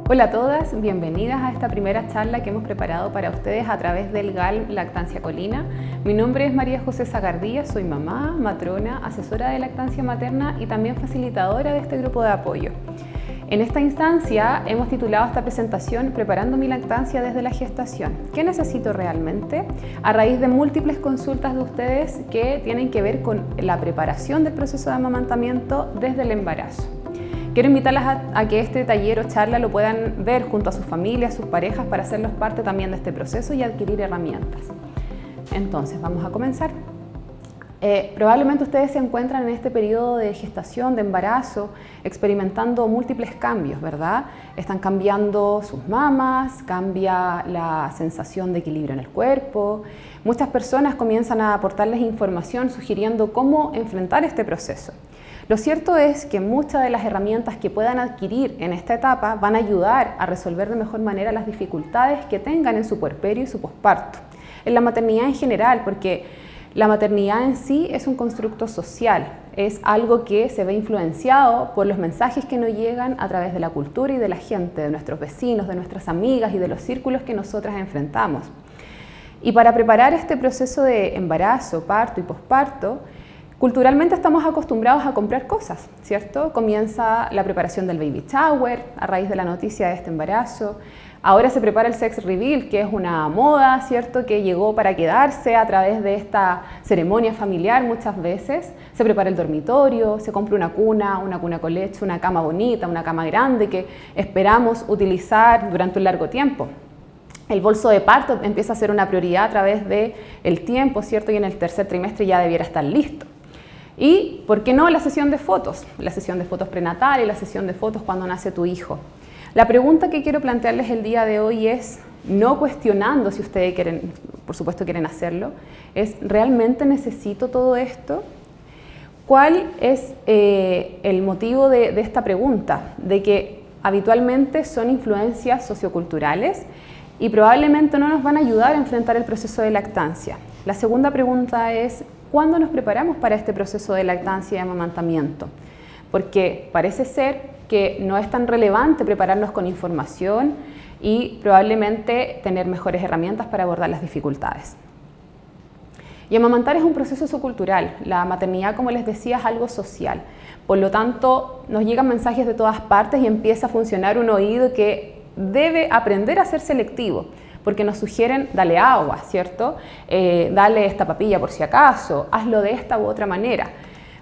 Hola a todas, bienvenidas a esta primera charla que hemos preparado para ustedes a través del GAL Lactancia Colina. Mi nombre es María José Zagardía, soy mamá, matrona, asesora de lactancia materna y también facilitadora de este grupo de apoyo. En esta instancia hemos titulado esta presentación Preparando mi lactancia desde la gestación. ¿Qué necesito realmente? A raíz de múltiples consultas de ustedes que tienen que ver con la preparación del proceso de amamantamiento desde el embarazo. Quiero invitarlas a que este taller o charla lo puedan ver junto a sus familias, sus parejas, para hacerlos parte también de este proceso y adquirir herramientas. Entonces, vamos a comenzar. Probablemente ustedes se encuentran en este periodo de gestación, de embarazo, experimentando múltiples cambios, ¿verdad? Están cambiando sus mamas, cambia la sensación de equilibrio en el cuerpo. Muchas personas comienzan a aportarles información sugiriendo cómo enfrentar este proceso. Lo cierto es que muchas de las herramientas que puedan adquirir en esta etapa van a ayudar a resolver de mejor manera las dificultades que tengan en su puerperio y su posparto. En la maternidad en general, porque la maternidad en sí es un constructo social, es algo que se ve influenciado por los mensajes que nos llegan a través de la cultura y de la gente, de nuestros vecinos, de nuestras amigas y de los círculos que nosotras enfrentamos. Y para preparar este proceso de embarazo, parto y posparto, culturalmente estamos acostumbrados a comprar cosas, ¿cierto? Comienza la preparación del baby shower a raíz de la noticia de este embarazo. Ahora se prepara el sex reveal, que es una moda, ¿cierto?, que llegó para quedarse a través de esta ceremonia familiar muchas veces. Se prepara el dormitorio, se compra una cuna con leche, una cama bonita, una cama grande que esperamos utilizar durante un largo tiempo. El bolso de parto empieza a ser una prioridad a través del tiempo, ¿cierto?, y en el tercer trimestre ya debiera estar listo. Y, ¿por qué no la sesión de fotos? La sesión de fotos prenatal y la sesión de fotos cuando nace tu hijo. La pregunta que quiero plantearles el día de hoy es, no cuestionando si ustedes quieren, por supuesto quieren hacerlo, es ¿realmente necesito todo esto? ¿Cuál es el motivo de esta pregunta? De que habitualmente son influencias socioculturales y probablemente no nos van a ayudar a enfrentar el proceso de lactancia. La segunda pregunta es, ¿cuándo nos preparamos para este proceso de lactancia y amamantamiento? Porque parece ser que no es tan relevante prepararnos con información y probablemente tener mejores herramientas para abordar las dificultades. Y amamantar es un proceso sociocultural. La maternidad, como les decía, es algo social. Por lo tanto, nos llegan mensajes de todas partes y empieza a funcionar un oído que debe aprender a ser selectivo, porque nos sugieren, dale agua, ¿cierto? Dale esta papilla por si acaso, hazlo de esta u otra manera.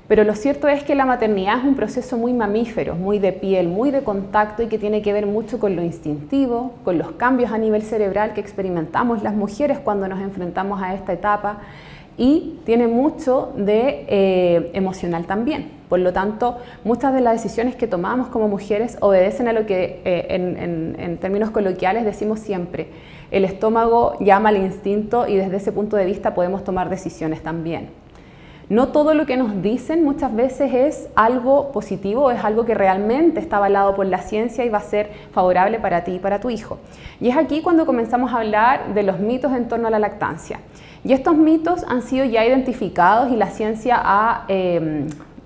Pero lo cierto es que la maternidad es un proceso muy mamífero, muy de piel, muy de contacto y que tiene que ver mucho con lo instintivo, con los cambios a nivel cerebral que experimentamos las mujeres cuando nos enfrentamos a esta etapa y tiene mucho de emocional también. Por lo tanto, muchas de las decisiones que tomamos como mujeres obedecen a lo que en términos coloquiales decimos siempre. El estómago llama al instinto y desde ese punto de vista podemos tomar decisiones también. No todo lo que nos dicen muchas veces es algo positivo, es algo que realmente está avalado por la ciencia y va a ser favorable para ti y para tu hijo. Y es aquí cuando comenzamos a hablar de los mitos en torno a la lactancia. Y estos mitos han sido ya identificados y la ciencia ha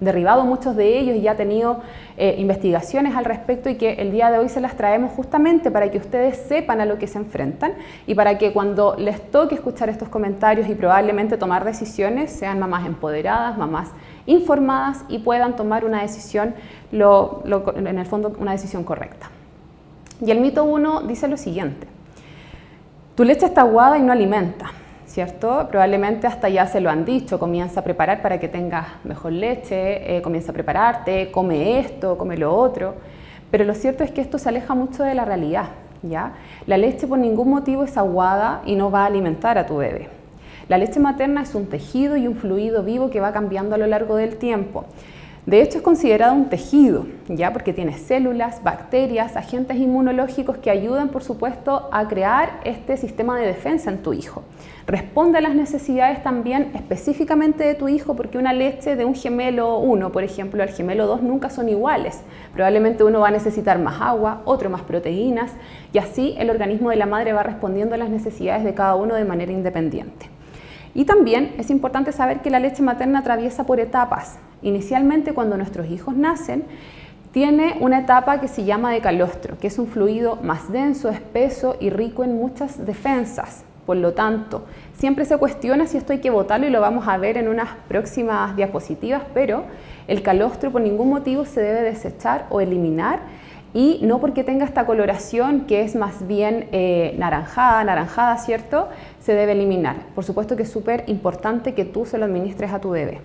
derribado muchos de ellos y ya ha tenido investigaciones al respecto y que el día de hoy se las traemos justamente para que ustedes sepan a lo que se enfrentan y para que cuando les toque escuchar estos comentarios y probablemente tomar decisiones sean mamás empoderadas, mamás informadas y puedan tomar una decisión, en el fondo una decisión correcta. Y el mito 1 dice lo siguiente: tu leche está aguada y no alimenta, ¿cierto? Probablemente hasta ya se lo han dicho, comienza a preparar para que tengas mejor leche, comienza a prepararte, come esto, come lo otro, pero lo cierto es que esto se aleja mucho de la realidad, ¿ya? La leche por ningún motivo es aguada y no va a alimentar a tu bebé. La leche materna es un tejido y un fluido vivo que va cambiando a lo largo del tiempo. De hecho, es considerado un tejido, ¿ya? Porque tiene células, bacterias, agentes inmunológicos que ayudan, por supuesto, a crear este sistema de defensa en tu hijo. Responde a las necesidades también específicamente de tu hijo, porque una leche de un gemelo 1, por ejemplo, al gemelo 2 nunca son iguales. Probablemente uno va a necesitar más agua, otro más proteínas, y así el organismo de la madre va respondiendo a las necesidades de cada uno de manera independiente. Y también es importante saber que la leche materna atraviesa por etapas. Inicialmente, cuando nuestros hijos nacen, tiene una etapa que se llama de calostro, que es un fluido más denso, espeso y rico en muchas defensas. Por lo tanto, siempre se cuestiona si esto hay que botarlo y lo vamos a ver en unas próximas diapositivas, pero el calostro por ningún motivo se debe desechar o eliminar, y no porque tenga esta coloración que es más bien naranjada, ¿cierto? Se debe eliminar. Por supuesto que es súper importante que tú se lo administres a tu bebé.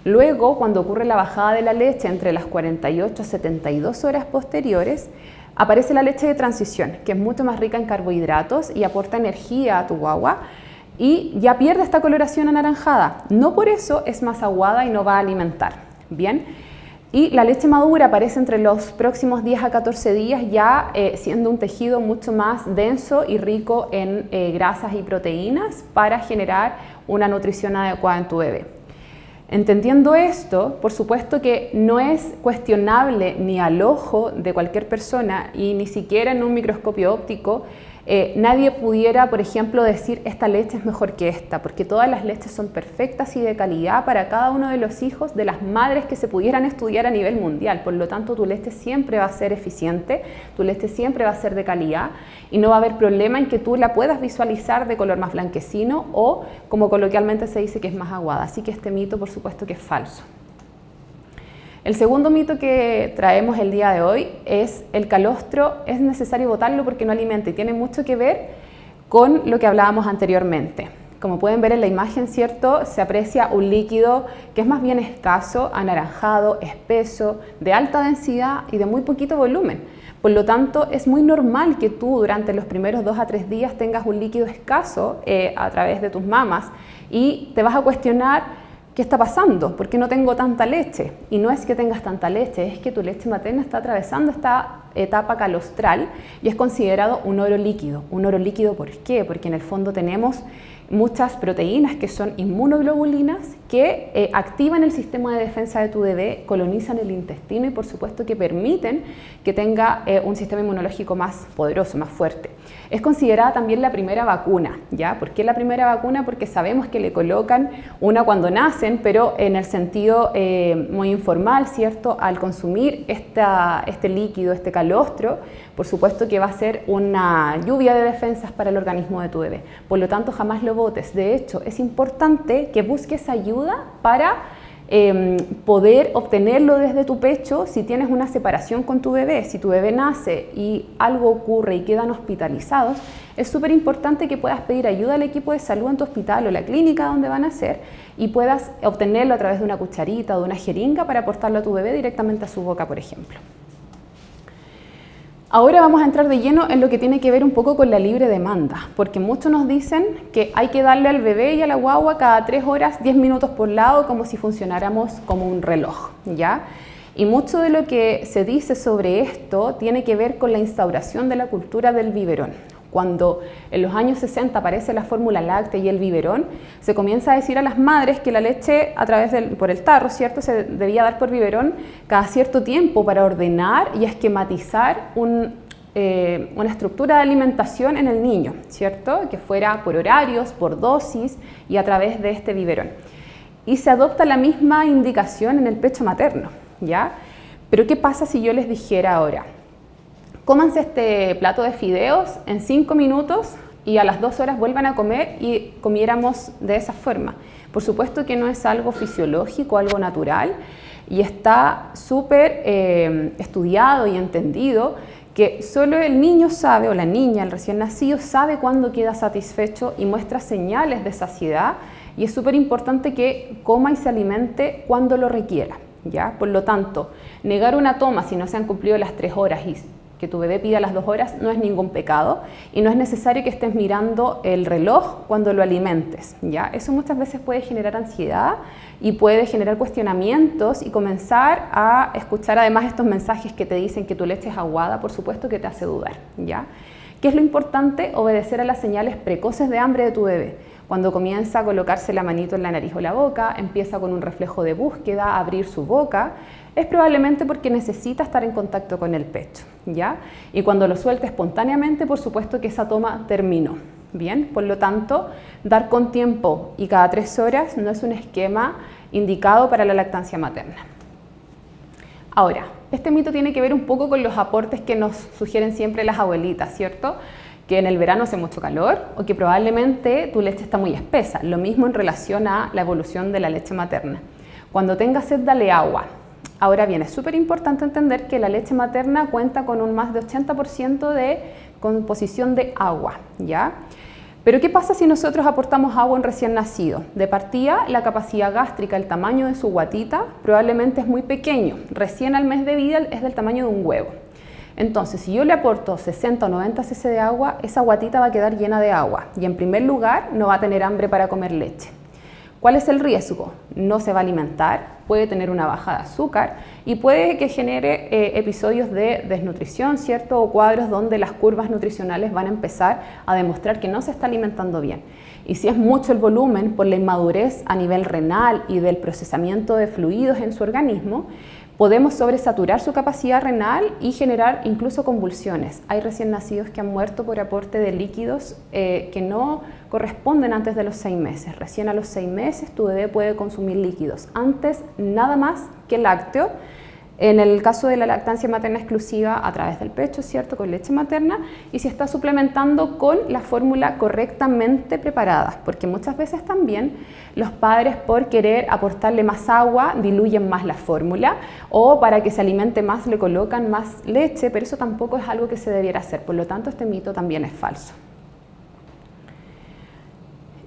Luego, cuando ocurre la bajada de la leche entre las 48 a 72 horas posteriores, aparece la leche de transición, que es mucho más rica en carbohidratos y aporta energía a tu guagua, y ya pierde esta coloración anaranjada. No por eso es más aguada y no va a alimentar. Bien. Y la leche madura aparece entre los próximos 10 a 14 días ya siendo un tejido mucho más denso y rico en grasas y proteínas para generar una nutrición adecuada en tu bebé. Entendiendo esto, por supuesto que no es cuestionable ni al ojo de cualquier persona y ni siquiera en un microscopio óptico, nadie pudiera, por ejemplo, decir esta leche es mejor que esta, porque todas las leches son perfectas y de calidad para cada uno de los hijos de las madres que se pudieran estudiar a nivel mundial. Por lo tanto, tu leche siempre va a ser eficiente, tu leche siempre va a ser de calidad y no va a haber problema en que tú la puedas visualizar de color más blanquecino o, como coloquialmente se dice, que es más aguada. Así que este mito, por supuesto, que es falso. El segundo mito que traemos el día de hoy es el calostro es necesario botarlo porque no alimenta, y tiene mucho que ver con lo que hablábamos anteriormente. Como pueden ver en la imagen, ¿cierto? Se aprecia un líquido que es más bien escaso, anaranjado, espeso, de alta densidad y de muy poquito volumen. Por lo tanto, es muy normal que tú durante los primeros 2 a 3 días tengas un líquido escaso a través de tus mamas y te vas a cuestionar ¿qué está pasando? ¿Por qué no tengo tanta leche? Y no es que tengas tanta leche, es que tu leche materna está atravesando esta etapa calostral y es considerado un oro líquido. ¿Un oro líquido por qué? Porque en el fondo tenemos muchas proteínas que son inmunoglobulinas que activan el sistema de defensa de tu bebé, colonizan el intestino y por supuesto que permiten que tenga un sistema inmunológico más poderoso, más fuerte. Es considerada también la primera vacuna, ¿ya? ¿Por qué la primera vacuna? Porque sabemos que le colocan una cuando nacen, pero en el sentido muy informal, ¿cierto? Al consumir este líquido, este calostro, por supuesto que va a ser una lluvia de defensas para el organismo de tu bebé. Por lo tanto, jamás lo botes. De hecho, es importante que busques ayuda para poder obtenerlo desde tu pecho si tienes una separación con tu bebé. Si tu bebé nace y algo ocurre y quedan hospitalizados, es súper importante que puedas pedir ayuda al equipo de salud en tu hospital o la clínica donde van a nacer y puedas obtenerlo a través de una cucharita o de una jeringa para aportarlo a tu bebé directamente a su boca, por ejemplo. Ahora vamos a entrar de lleno en lo que tiene que ver un poco con la libre demanda, porque muchos nos dicen que hay que darle al bebé y a la guagua cada 3 horas 10 minutos por lado como si funcionáramos como un reloj, ¿ya? Y mucho de lo que se dice sobre esto tiene que ver con la instauración de la cultura del biberón. Cuando en los años 60 aparece la fórmula láctea y el biberón, se comienza a decir a las madres que la leche por el tarro, ¿cierto?, se debía dar por biberón cada cierto tiempo para ordenar y esquematizar una estructura de alimentación en el niño, ¿cierto?, que fuera por horarios, por dosis y a través de este biberón. Y se adopta la misma indicación en el pecho materno, ¿ya? Pero ¿qué pasa si yo les dijera ahora? Cómanse este plato de fideos en 5 minutos y a las 2 horas vuelvan a comer y comiéramos de esa forma. Por supuesto que no es algo fisiológico, algo natural y está súper estudiado y entendido que solo el niño sabe, o la niña, el recién nacido, sabe cuándo queda satisfecho y muestra señales de saciedad y es súper importante que coma y se alimente cuando lo requiera, ¿ya? Por lo tanto, negar una toma si no se han cumplido las 3 horas y que tu bebé pida las 2 horas no es ningún pecado y no es necesario que estés mirando el reloj cuando lo alimentes, ¿ya? Eso muchas veces puede generar ansiedad y puede generar cuestionamientos y comenzar a escuchar además estos mensajes que te dicen que tu leche es aguada, por supuesto que te hace dudar, ¿ya? ¿Qué es lo importante? Obedecer a las señales precoces de hambre de tu bebé. Cuando comienza a colocarse la manito en la nariz o la boca, empieza con un reflejo de búsqueda, a abrir su boca, es probablemente porque necesita estar en contacto con el pecho, ¿ya? Y cuando lo suelta espontáneamente, por supuesto que esa toma terminó, ¿bien? Por lo tanto, dar con tiempo y cada 3 horas no es un esquema indicado para la lactancia materna. Ahora, Este mito tiene que ver un poco con los aportes que nos sugieren siempre las abuelitas, ¿cierto? Que en el verano hace mucho calor o que probablemente tu leche está muy espesa. Lo mismo en relación a la evolución de la leche materna. Cuando tengas sed, dale agua. Ahora bien, es súper importante entender que la leche materna cuenta con un más de 80% de composición de agua, ¿ya? Pero ¿qué pasa si nosotros aportamos agua en recién nacido? De partida, la capacidad gástrica, el tamaño de su guatita, probablemente es muy pequeño. Recién al mes de vida es del tamaño de un huevo. Entonces, si yo le aporto 60 o 90 cc de agua, esa guatita va a quedar llena de agua y en primer lugar no va a tener hambre para comer leche. ¿Cuál es el riesgo? No se va a alimentar, puede tener una baja de azúcar y puede que genere episodios de desnutrición, ¿cierto? O cuadros donde las curvas nutricionales van a empezar a demostrar que no se está alimentando bien. Y si es mucho el volumen por la inmadurez a nivel renal y del procesamiento de fluidos en su organismo, podemos sobresaturar su capacidad renal y generar incluso convulsiones. Hay recién nacidos que han muerto por aporte de líquidos que no corresponden antes de los 6 meses. Recién a los 6 meses tu bebé puede consumir líquidos. Antes nada más que lácteo. En el caso de la lactancia materna exclusiva a través del pecho, ¿cierto? Con leche materna, y se está suplementando con la fórmula correctamente preparada, porque muchas veces también los padres por querer aportarle más agua diluyen más la fórmula o para que se alimente más le colocan más leche, pero eso tampoco es algo que se debiera hacer, por lo tanto este mito también es falso.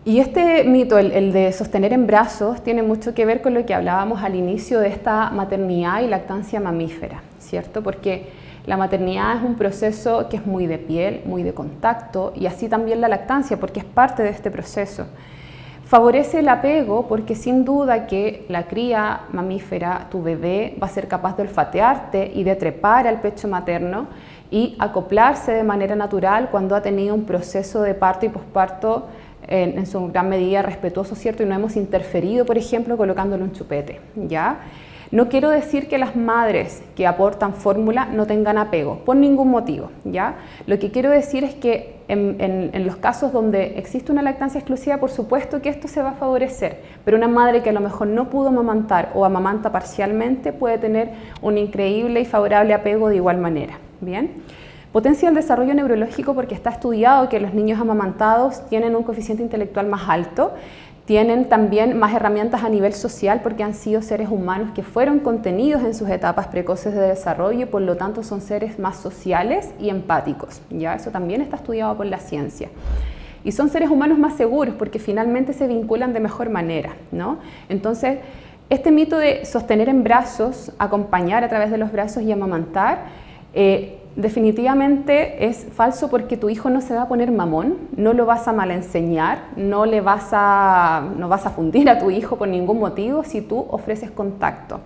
Y este mito, el de sostener en brazos, tiene mucho que ver con lo que hablábamos al inicio de esta maternidad y lactancia mamífera, ¿cierto? Porque la maternidad es un proceso que es muy de piel, muy de contacto, y así también la lactancia, porque es parte de este proceso. Favorece el apego porque sin duda que la cría mamífera, tu bebé, va a ser capaz de olfatearte y de trepar al pecho materno y acoplarse de manera natural cuando ha tenido un proceso de parto y posparto en su gran medida respetuoso, ¿cierto? Y no hemos interferido, por ejemplo, colocándole un chupete, ¿ya? No quiero decir que las madres que aportan fórmula no tengan apego, por ningún motivo, ¿ya? Lo que quiero decir es que en los casos donde existe una lactancia exclusiva, por supuesto que esto se va a favorecer, pero una madre que a lo mejor no pudo amamantar o amamanta parcialmente puede tener un increíble y favorable apego de igual manera, ¿bien? Potencia el desarrollo neurológico porque está estudiado que los niños amamantados tienen un coeficiente intelectual más alto, tienen también más herramientas a nivel social porque han sido seres humanos que fueron contenidos en sus etapas precoces de desarrollo y por lo tanto son seres más sociales y empáticos. ¿Ya? Eso también está estudiado por la ciencia. Y son seres humanos más seguros porque finalmente se vinculan de mejor manera, ¿no? Entonces, este mito de sostener en brazos, acompañar a través de los brazos y amamantar, definitivamente es falso porque tu hijo no se va a poner mamón, no lo vas a malenseñar, no vas a fundir a tu hijo por ningún motivo si tú ofreces contacto.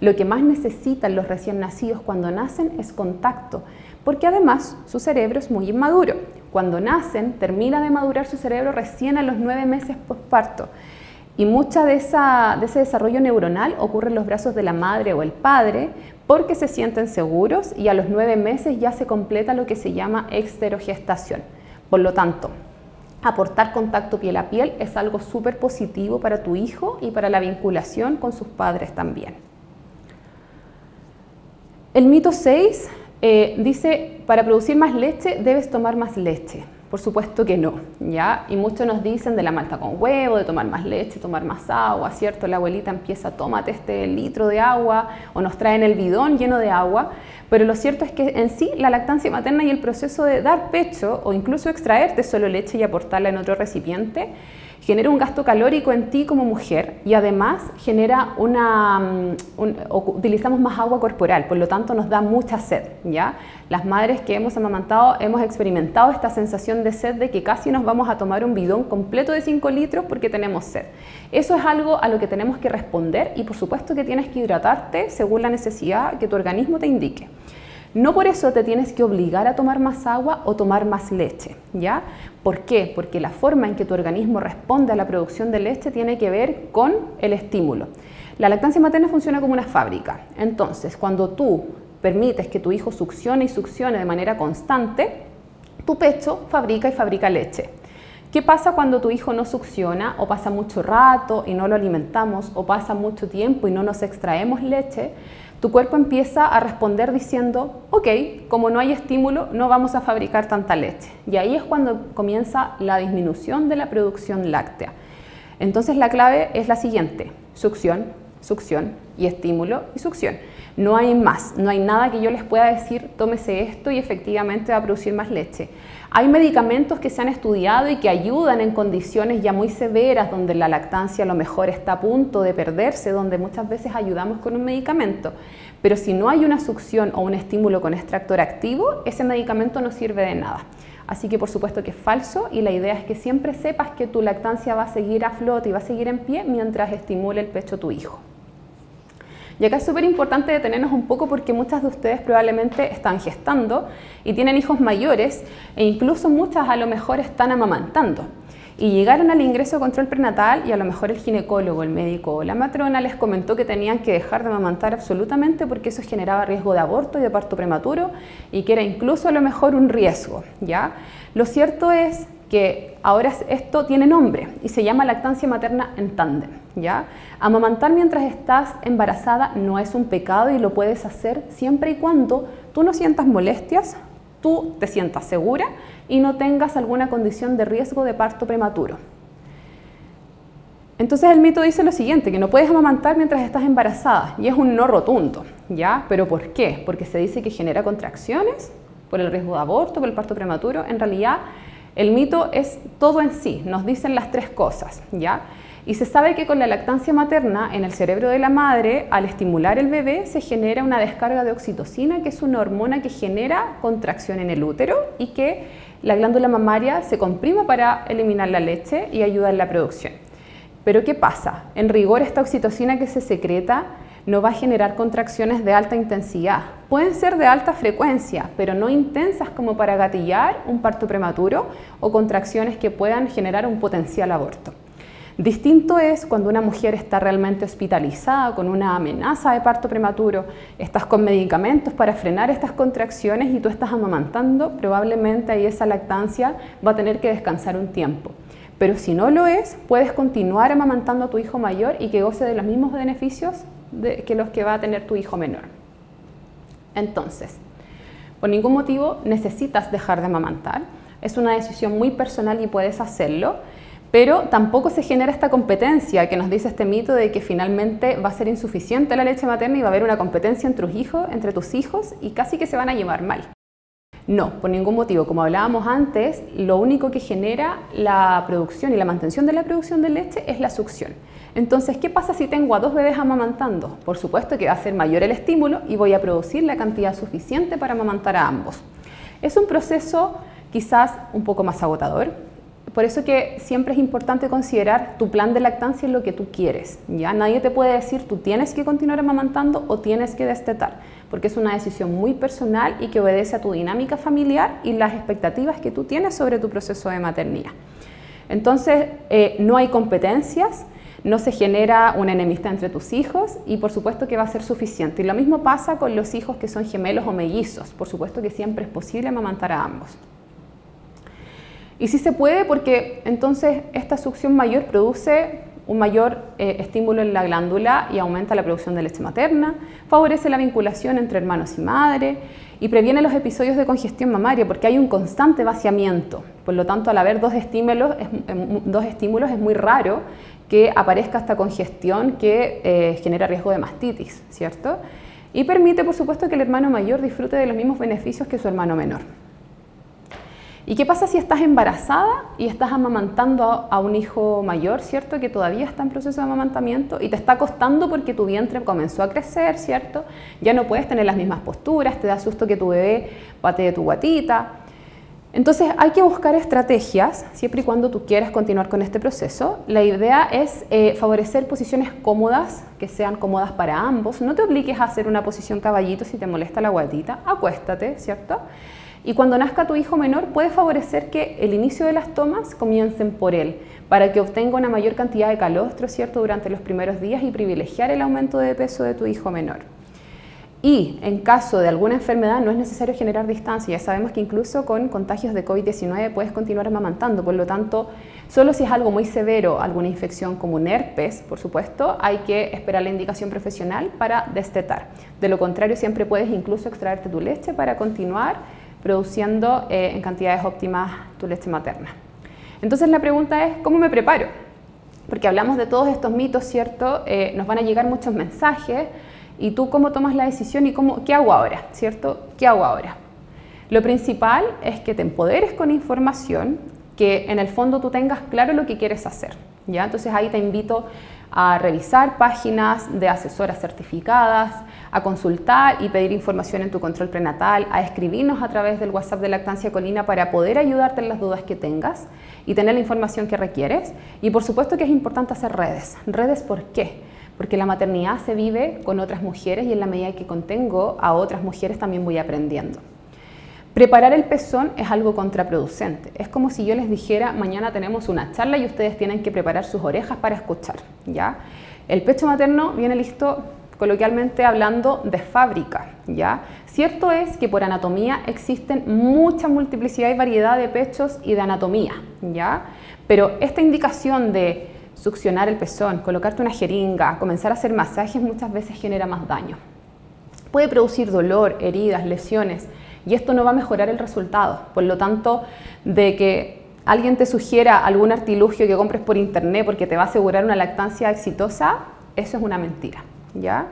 Lo que más necesitan los recién nacidos cuando nacen es contacto, porque además su cerebro es muy inmaduro. Cuando nacen, termina de madurar su cerebro recién a los 9 meses posparto. Y mucha de ese desarrollo neuronal ocurre en los brazos de la madre o el padre porque se sienten seguros y a los 9 meses ya se completa lo que se llama exterogestación. Por lo tanto, aportar contacto piel a piel es algo súper positivo para tu hijo y para la vinculación con sus padres también. El mito 6 dice, para producir más leche debes tomar más leche. Por supuesto que no, ¿ya? Y muchos nos dicen de la malta con huevo, de tomar más leche, tomar más agua, ¿cierto? La abuelita empieza, tómate este litro de agua, o nos traen el bidón lleno de agua, pero lo cierto es que en sí la lactancia materna y el proceso de dar pecho, o incluso extraerte solo leche y aportarla en otro recipiente, genera un gasto calórico en ti como mujer y además genera utilizamos más agua corporal, por lo tanto nos da mucha sed, ¿ya? Las madres que hemos amamantado hemos experimentado esta sensación de sed de que casi nos vamos a tomar un bidón completo de 5 litros porque tenemos sed. Eso es algo a lo que tenemos que responder y por supuesto que tienes que hidratarte según la necesidad que tu organismo te indique. No por eso te tienes que obligar a tomar más agua o tomar más leche, ¿ya? ¿Por qué? Porque la forma en que tu organismo responde a la producción de leche tiene que ver con el estímulo. La lactancia materna funciona como una fábrica. Entonces, cuando tú permites que tu hijo succione y succione de manera constante, tu pecho fabrica y fabrica leche. ¿Qué pasa cuando tu hijo no succiona o pasa mucho rato y no lo alimentamos o pasa mucho tiempo y no nos extraemos leche? tu cuerpo empieza a responder diciendo, ok, como no hay estímulo, no vamos a fabricar tanta leche. Y ahí es cuando comienza la disminución de la producción láctea. Entonces la clave es la siguiente: succión, succión y estímulo y succión. No hay más, no hay nada que yo les pueda decir, tómese esto y efectivamente va a producir más leche. Hay medicamentos que se han estudiado y que ayudan en condiciones ya muy severas, donde la lactancia a lo mejor está a punto de perderse, donde muchas veces ayudamos con un medicamento. Pero si no hay una succión o un estímulo con extractor activo, ese medicamento no sirve de nada. Así que por supuesto que es falso, y la idea es que siempre sepas que tu lactancia va a seguir a flote y va a seguir en pie mientras estimule el pecho tu hijo. Y acá es súper importante detenernos un poco, porque muchas de ustedes probablemente están gestando y tienen hijos mayores, e incluso muchas a lo mejor están amamantando. Y llegaron al ingreso de control prenatal y a lo mejor el ginecólogo, el médico o la matrona les comentó que tenían que dejar de amamantar absolutamente, porque eso generaba riesgo de aborto y de parto prematuro, y que era incluso a lo mejor un riesgo, ¿ya? Lo cierto es que ahora esto tiene nombre y se llama lactancia materna en tándem, ¿ya? Amamantar mientras estás embarazada no es un pecado y lo puedes hacer siempre y cuando tú no sientas molestias, tú te sientas segura y no tengas alguna condición de riesgo de parto prematuro. Entonces el mito dice lo siguiente, que no puedes amamantar mientras estás embarazada, y es un no rotundo, ¿ya? ¿Pero por qué? Porque se dice que genera contracciones, por el riesgo de aborto, por el parto prematuro. En realidad el mito es todo en sí, nos dicen las tres cosas, ¿ya? Y se sabe que con la lactancia materna, en el cerebro de la madre, al estimular el bebé, se genera una descarga de oxitocina, que es una hormona que genera contracción en el útero y que la glándula mamaria se comprima para eliminar la leche y ayudar en la producción. Pero ¿qué pasa? En rigor, esta oxitocina que se secreta no va a generar contracciones de alta intensidad. Pueden ser de alta frecuencia, pero no intensas como para gatillar un parto prematuro o contracciones que puedan generar un potencial aborto. Distinto es cuando una mujer está realmente hospitalizada con una amenaza de parto prematuro, estás con medicamentos para frenar estas contracciones y tú estás amamantando, probablemente ahí esa lactancia va a tener que descansar un tiempo. Pero si no lo es, puedes continuar amamantando a tu hijo mayor y que goce de los mismos beneficios que los que va a tener tu hijo menor. Entonces, por ningún motivo necesitas dejar de amamantar. Es una decisión muy personal y puedes hacerlo, pero tampoco se genera esta competencia que nos dice este mito de que finalmente va a ser insuficiente la leche materna y va a haber una competencia entre tus hijos y casi que se van a llevar mal. No, por ningún motivo. Como hablábamos antes, lo único que genera la producción y la mantención de la producción de leche es la succión. Entonces, ¿qué pasa si tengo a dos bebés amamantando? Por supuesto que va a ser mayor el estímulo y voy a producir la cantidad suficiente para amamantar a ambos. Es un proceso quizás un poco más agotador. Por eso que siempre es importante considerar tu plan de lactancia en lo que tú quieres, ¿ya? Nadie te puede decir tú tienes que continuar amamantando o tienes que destetar, porque es una decisión muy personal y que obedece a tu dinámica familiar y las expectativas que tú tienes sobre tu proceso de maternidad. Entonces, no hay competencias, no se genera una enemistad entre tus hijos y por supuesto que va a ser suficiente. Y lo mismo pasa con los hijos que son gemelos o mellizos. Por supuesto que siempre es posible amamantar a ambos. Y sí se puede, porque entonces esta succión mayor produce un mayor estímulo en la glándula y aumenta la producción de leche materna, favorece la vinculación entre hermanos y madre y previene los episodios de congestión mamaria, porque hay un constante vaciamiento. Por lo tanto, al haber dos estímulos es muy raro que aparezca esta congestión que genera riesgo de mastitis, ¿cierto? Y permite, por supuesto, que el hermano mayor disfrute de los mismos beneficios que su hermano menor. ¿Y qué pasa si estás embarazada y estás amamantando a un hijo mayor, ¿cierto? Que todavía está en proceso de amamantamiento y te está costando porque tu vientre comenzó a crecer, ¿cierto? Ya no puedes tener las mismas posturas, te da susto que tu bebé patee tu guatita. Entonces hay que buscar estrategias, siempre y cuando tú quieras continuar con este proceso. La idea es favorecer posiciones cómodas, que sean cómodas para ambos. No te obligues a hacer una posición caballito si te molesta la guatita, acuéstate, ¿cierto? Y cuando nazca tu hijo menor, puede favorecer que el inicio de las tomas comiencen por él, para que obtenga una mayor cantidad de calostro, ¿cierto?, durante los primeros días y privilegiar el aumento de peso de tu hijo menor. Y en caso de alguna enfermedad no es necesario generar distancia. Ya sabemos que incluso con contagios de COVID-19 puedes continuar amamantando, por lo tanto, solo si es algo muy severo, alguna infección como un herpes pez, por supuesto, hay que esperar la indicación profesional para destetar. De lo contrario, siempre puedes incluso extraerte tu leche para continuar produciendo en cantidades óptimas tu leche materna. Entonces la pregunta es, ¿cómo me preparo? Porque hablamos de todos estos mitos, ¿cierto? Nos van a llegar muchos mensajes y tú cómo tomas la decisión y qué hago ahora, ¿cierto? ¿Qué hago ahora? Lo principal es que te empoderes con información, que en el fondo tú tengas claro lo que quieres hacer, ¿ya? Entonces ahí te invito a revisar páginas de asesoras certificadas, a consultar y pedir información en tu control prenatal, a escribirnos a través del WhatsApp de Lactancia Colina para poder ayudarte en las dudas que tengas y tener la información que requieres. Y por supuesto que es importante hacer redes. ¿Redes por qué? Porque la maternidad se vive con otras mujeres y en la medida que contengo a otras mujeres también voy aprendiendo. Preparar el pezón es algo contraproducente. Es como si yo les dijera, mañana tenemos una charla y ustedes tienen que preparar sus orejas para escuchar, ¿ya? El pecho materno viene listo, coloquialmente hablando, de fábrica, ¿ya? Cierto es que por anatomía existen mucha multiplicidad y variedad de pechos y de anatomía, ¿ya? Pero esta indicación de succionar el pezón, colocarte una jeringa, comenzar a hacer masajes muchas veces genera más daño. Puede producir dolor, heridas, lesiones, y esto no va a mejorar el resultado. Por lo tanto, de que alguien te sugiera algún artilugio que compres por internet porque te va a asegurar una lactancia exitosa, eso es una mentira, ¿ya?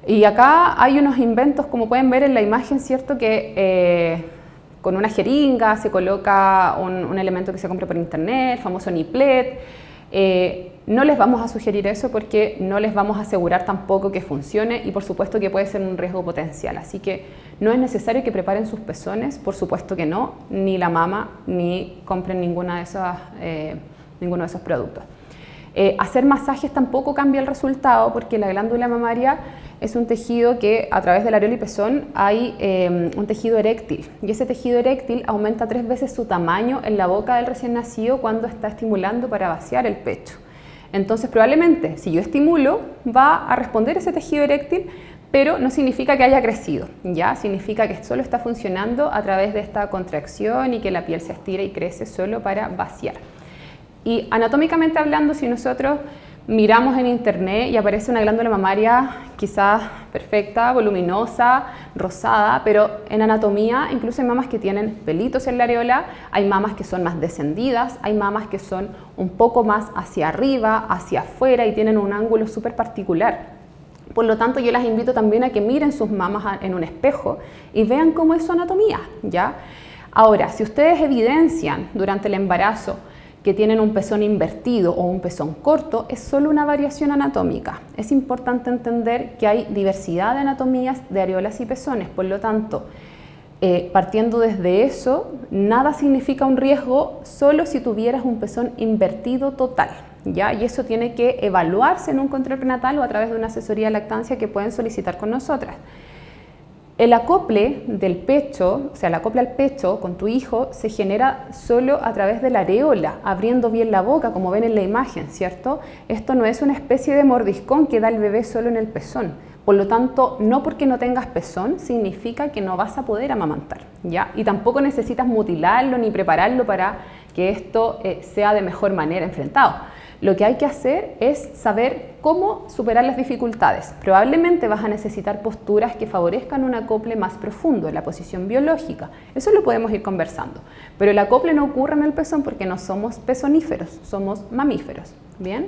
Y acá hay unos inventos, como pueden ver en la imagen, ¿cierto? Que con una jeringa se coloca un elemento que se compra por internet, el famoso Niplet. No les vamos a sugerir eso porque no les vamos a asegurar tampoco que funcione y por supuesto que puede ser un riesgo potencial. Así que no es necesario que preparen sus pezones, por supuesto que no, ni la mama, ni compren ninguno de esos productos. Hacer masajes tampoco cambia el resultado porque la glándula mamaria es un tejido que a través del areola y pezón hay un tejido eréctil y ese tejido eréctil aumenta 3 veces su tamaño en la boca del recién nacido cuando está estimulando para vaciar el pecho. Entonces probablemente si yo estimulo va a responder ese tejido eréctil, pero no significa que haya crecido, ¿ya? Significa que solo está funcionando a través de esta contracción y que la piel se estira y crece solo para vaciar. Y anatómicamente hablando, si nosotros miramos en internet y aparece una glándula mamaria quizás perfecta, voluminosa, rosada, pero en anatomía incluso hay mamas que tienen pelitos en la areola, hay mamas que son más descendidas, hay mamas que son un poco más hacia arriba, hacia afuera y tienen un ángulo súper particular. Por lo tanto, yo las invito también a que miren sus mamas en un espejo y vean cómo es su anatomía, ¿ya? Ahora, si ustedes evidencian durante el embarazo que tienen un pezón invertido o un pezón corto, es solo una variación anatómica. Es importante entender que hay diversidad de anatomías de areolas y pezones, por lo tanto, partiendo desde eso, nada significa un riesgo solo si tuvieras un pezón invertido total, ¿ya? Y eso tiene que evaluarse en un control prenatal o a través de una asesoría de lactancia que pueden solicitar con nosotras. El acople del pecho, o sea, el acople al pecho con tu hijo se genera solo a través de la areola, abriendo bien la boca, como ven en la imagen, ¿cierto? Esto no es una especie de mordiscón que da el bebé solo en el pezón. Por lo tanto, no porque no tengas pezón significa que no vas a poder amamantar, ¿ya? Y tampoco necesitas mutilarlo ni prepararlo para que esto sea de mejor manera enfrentado. Lo que hay que hacer es saber cómo superar las dificultades. Probablemente vas a necesitar posturas que favorezcan un acople más profundo, la posición biológica. Eso lo podemos ir conversando. Pero el acople no ocurre en el pezón porque no somos pezoníferos, somos mamíferos. ¿Bien?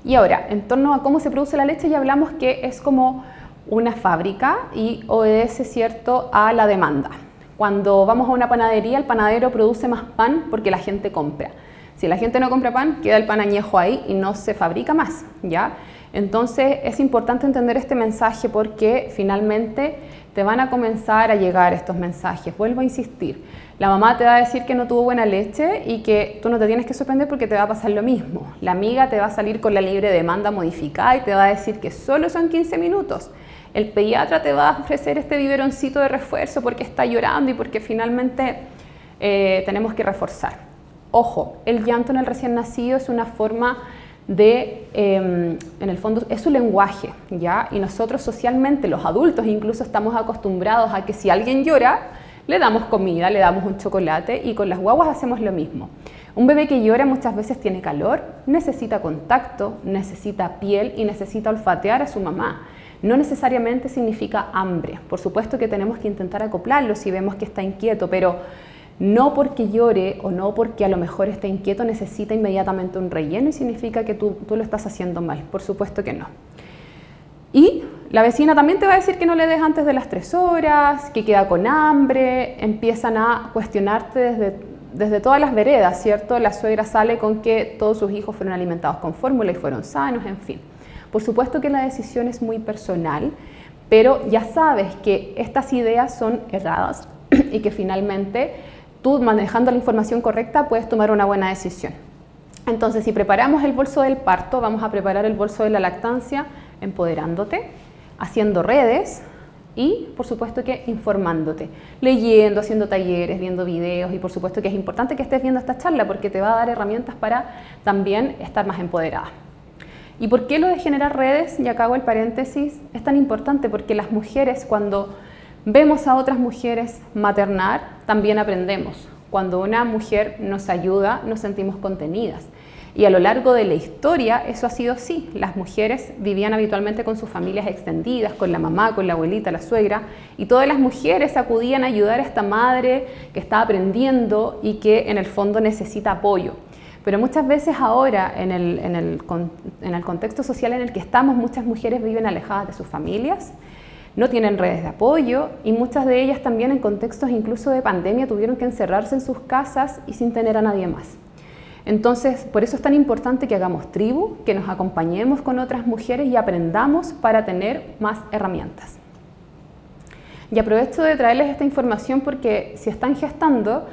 Y ahora, en torno a cómo se produce la leche, ya hablamos que es como una fábrica y obedece, ¿cierto?, a la demanda. Cuando vamos a una panadería, el panadero produce más pan porque la gente compra. Si la gente no compra pan, queda el pan añejo ahí y no se fabrica más, ¿ya? Entonces es importante entender este mensaje porque finalmente te van a comenzar a llegar estos mensajes. Vuelvo a insistir, la mamá te va a decir que no tuvo buena leche y que tú no te tienes que sorprender porque te va a pasar lo mismo. La amiga te va a salir con la libre demanda modificada y te va a decir que solo son 15 minutos. El pediatra te va a ofrecer este biberoncito de refuerzo porque está llorando y porque finalmente tenemos que reforzar. Ojo, el llanto en el recién nacido es una forma de, en el fondo, es su lenguaje, ¿ya? Y nosotros socialmente, los adultos incluso, estamos acostumbrados a que si alguien llora, le damos comida, le damos un chocolate y con las guaguas hacemos lo mismo. Un bebé que llora muchas veces tiene calor, necesita contacto, necesita piel y necesita olfatear a su mamá. No necesariamente significa hambre. Por supuesto que tenemos que intentar acoplarlo si vemos que está inquieto, pero no porque llore o no porque a lo mejor esté inquieto necesita inmediatamente un relleno y significa que tú lo estás haciendo mal. Por supuesto que no. Y la vecina también te va a decir que no le des antes de las 3 horas, que queda con hambre, empiezan a cuestionarte desde todas las veredas, ¿cierto? La suegra sale con que todos sus hijos fueron alimentados con fórmula y fueron sanos, en fin. Por supuesto que la decisión es muy personal, pero ya sabes que estas ideas son erradas y que finalmente tú, manejando la información correcta, puedes tomar una buena decisión. Entonces, si preparamos el bolso del parto, vamos a preparar el bolso de la lactancia empoderándote, haciendo redes y, por supuesto, que informándote, leyendo, haciendo talleres, viendo videos y, por supuesto, que es importante que estés viendo esta charla porque te va a dar herramientas para también estar más empoderada. ¿Y por qué lo de generar redes? Y acá hago el paréntesis, es tan importante porque las mujeres, cuando vemos a otras mujeres maternar, también aprendemos. Cuando una mujer nos ayuda, nos sentimos contenidas. Y a lo largo de la historia eso ha sido así. Las mujeres vivían habitualmente con sus familias extendidas, con la mamá, con la abuelita, la suegra, y todas las mujeres acudían a ayudar a esta madre que está aprendiendo y que en el fondo necesita apoyo. Pero muchas veces ahora, en el contexto social en el que estamos, muchas mujeres viven alejadas de sus familias, no tienen redes de apoyo y muchas de ellas también en contextos incluso de pandemia tuvieron que encerrarse en sus casas y sin tener a nadie más. Entonces, por eso es tan importante que hagamos tribu, que nos acompañemos con otras mujeres y aprendamos para tener más herramientas. Y aprovecho de traerles esta información porque si están gestando,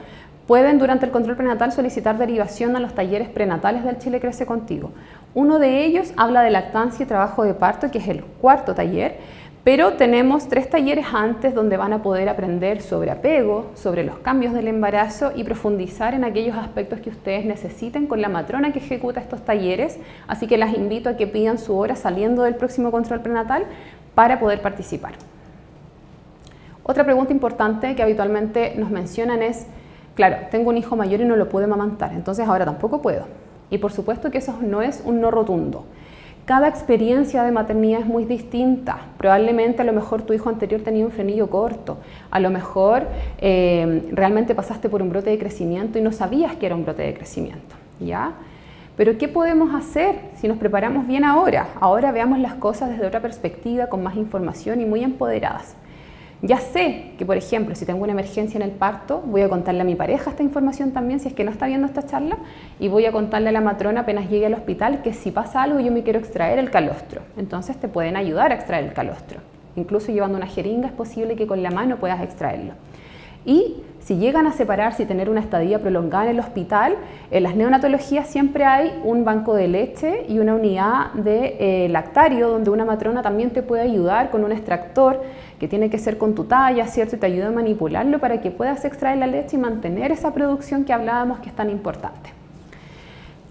pueden durante el control prenatal solicitar derivación a los talleres prenatales del Chile Crece Contigo. Uno de ellos habla de lactancia y trabajo de parto, que es el 4º taller, pero tenemos 3 talleres antes donde van a poder aprender sobre apego, sobre los cambios del embarazo y profundizar en aquellos aspectos que ustedes necesiten con la matrona que ejecuta estos talleres, así que las invito a que pidan su hora saliendo del próximo control prenatal para poder participar. Otra pregunta importante que habitualmente nos mencionan es, claro, tengo un hijo mayor y no lo puedo amamantar, entonces ahora tampoco puedo. Y por supuesto que eso no es un no rotundo. Cada experiencia de maternidad es muy distinta. Probablemente a lo mejor tu hijo anterior tenía un frenillo corto, a lo mejor realmente pasaste por un brote de crecimiento y no sabías que era un brote de crecimiento, ¿ya? Pero ¿qué podemos hacer si nos preparamos bien ahora? Ahora veamos las cosas desde otra perspectiva, con más información y muy empoderadas. Ya sé que, por ejemplo, si tengo una emergencia en el parto, voy a contarle a mi pareja esta información también, si es que no está viendo esta charla, y voy a contarle a la matrona apenas llegue al hospital que si pasa algo yo me quiero extraer el calostro. Entonces te pueden ayudar a extraer el calostro. Incluso llevando una jeringa es posible que con la mano puedas extraerlo. Y si llegan a separarse y tener una estadía prolongada en el hospital, en las neonatologías siempre hay un banco de leche y una unidad de lactario donde una matrona también te puede ayudar con un extractor que tiene que ser con tu talla, ¿cierto? Y te ayuda a manipularlo para que puedas extraer la leche y mantener esa producción que hablábamos que es tan importante.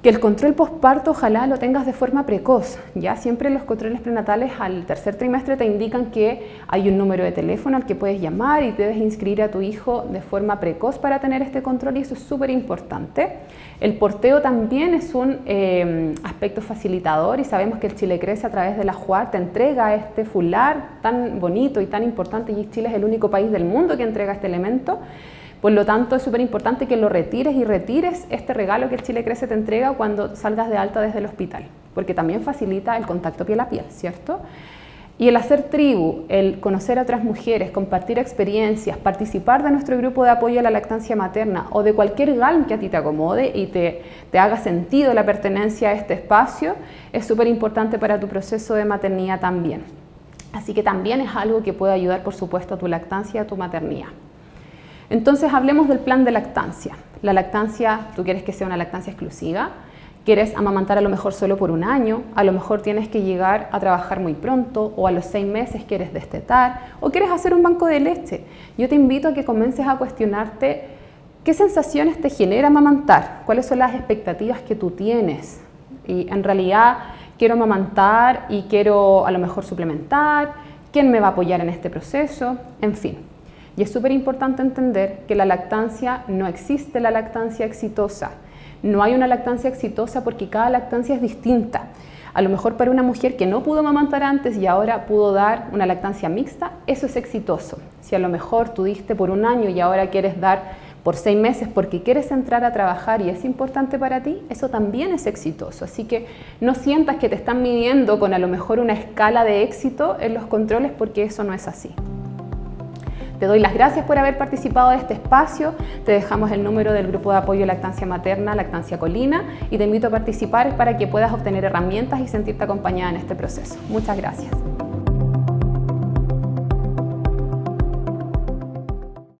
Que el control posparto ojalá lo tengas de forma precoz, ya siempre los controles prenatales al 3er trimestre te indican que hay un número de teléfono al que puedes llamar y debes inscribir a tu hijo de forma precoz para tener este control y eso es súper importante. El porteo también es un aspecto facilitador y sabemos que el Chile Crece a través de la JUAR te entrega este fular tan bonito y tan importante y Chile es el único país del mundo que entrega este elemento. Por lo tanto, es súper importante que lo retires y retires este regalo que el Chile Crece te entrega cuando salgas de alta desde el hospital, porque también facilita el contacto piel a piel, ¿cierto? Y el hacer tribu, el conocer a otras mujeres, compartir experiencias, participar de nuestro grupo de apoyo a la lactancia materna o de cualquier GALM que a ti te acomode y te haga sentido la pertenencia a este espacio, es súper importante para tu proceso de maternidad también. Así que también es algo que puede ayudar, por supuesto, a tu lactancia y a tu maternidad. Entonces hablemos del plan de lactancia. La lactancia, tú quieres que sea una lactancia exclusiva, quieres amamantar a lo mejor solo por un año, a lo mejor tienes que llegar a trabajar muy pronto o a los 6 meses quieres destetar o quieres hacer un banco de leche. Yo te invito a que comiences a cuestionarte qué sensaciones te genera amamantar, cuáles son las expectativas que tú tienes y en realidad quiero amamantar y quiero a lo mejor suplementar, quién me va a apoyar en este proceso, en fin. Y es súper importante entender que la lactancia, no existe la lactancia exitosa. No hay una lactancia exitosa porque cada lactancia es distinta. A lo mejor para una mujer que no pudo amamantar antes y ahora pudo dar una lactancia mixta, eso es exitoso. Si a lo mejor tú diste por 1 año y ahora quieres dar por 6 meses porque quieres entrar a trabajar y es importante para ti, eso también es exitoso. Así que no sientas que te están midiendo con a lo mejor una escala de éxito en los controles, porque eso no es así. Te doy las gracias por haber participado de este espacio. Te dejamos el número del grupo de apoyo Lactancia Materna, Lactancia Colina, y te invito a participar para que puedas obtener herramientas y sentirte acompañada en este proceso. Muchas gracias.